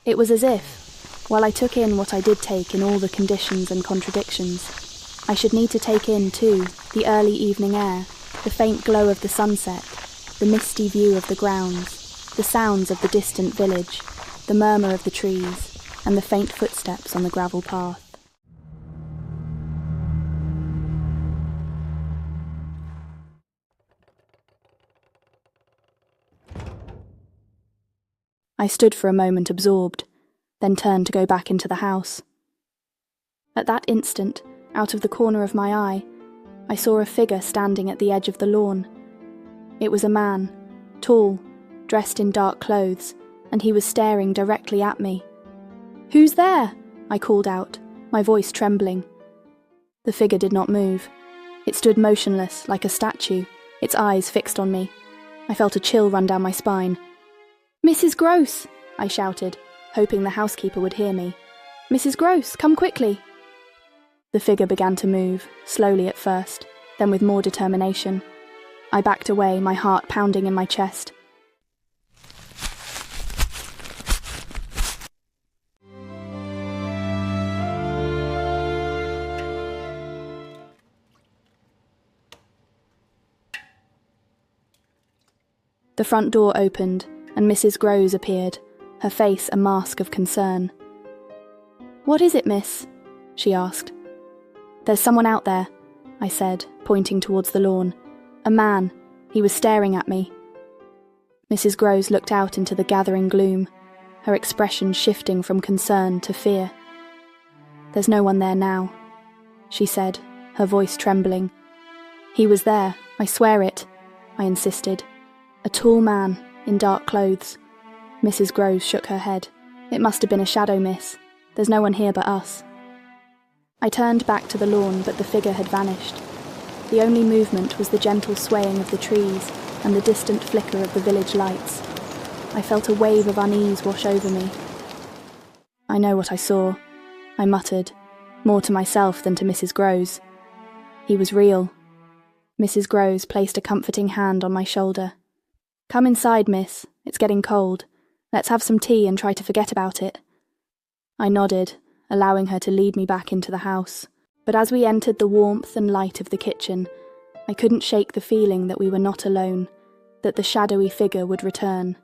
It was as if, while I took in what I did take in all the conditions and contradictions, I should need to take in, too, the early evening air, the faint glow of the sunset, the misty view of the grounds, the sounds of the distant village, the murmur of the trees, and the faint footsteps on the gravel path. I stood for a moment absorbed, then turned to go back into the house. At that instant, out of the corner of my eye, I saw a figure standing at the edge of the lawn. It was a man, tall, dressed in dark clothes, and he was staring directly at me. "Who's there?" I called out, my voice trembling. The figure did not move. It stood motionless, like a statue, its eyes fixed on me. I felt a chill run down my spine. "Mrs. Gross!" I shouted, hoping the housekeeper would hear me. "Mrs. Gross, come quickly!" The figure began to move, slowly at first, then with more determination. I backed away, my heart pounding in my chest. The front door opened, and Mrs. Groves appeared, her face a mask of concern. "What is it, miss?" she asked. "There's someone out there," I said, pointing towards the lawn. "A man. He was staring at me." Mrs. Groves looked out into the gathering gloom, her expression shifting from concern to fear. "There's no one there now," she said, her voice trembling. "He was there, I swear it," I insisted. "A tall man, in dark clothes." Mrs. Groves shook her head. "It must have been a shadow, miss. There's no one here but us." I turned back to the lawn, but the figure had vanished. The only movement was the gentle swaying of the trees and the distant flicker of the village lights. I felt a wave of unease wash over me. "I know what I saw," I muttered, more to myself than to Mrs. Groves. "He was real." Mrs. Groves placed a comforting hand on my shoulder. "Come inside, miss. It's getting cold. Let's have some tea and try to forget about it." I nodded, allowing her to lead me back into the house. But as we entered the warmth and light of the kitchen, I couldn't shake the feeling that we were not alone, that the shadowy figure would return.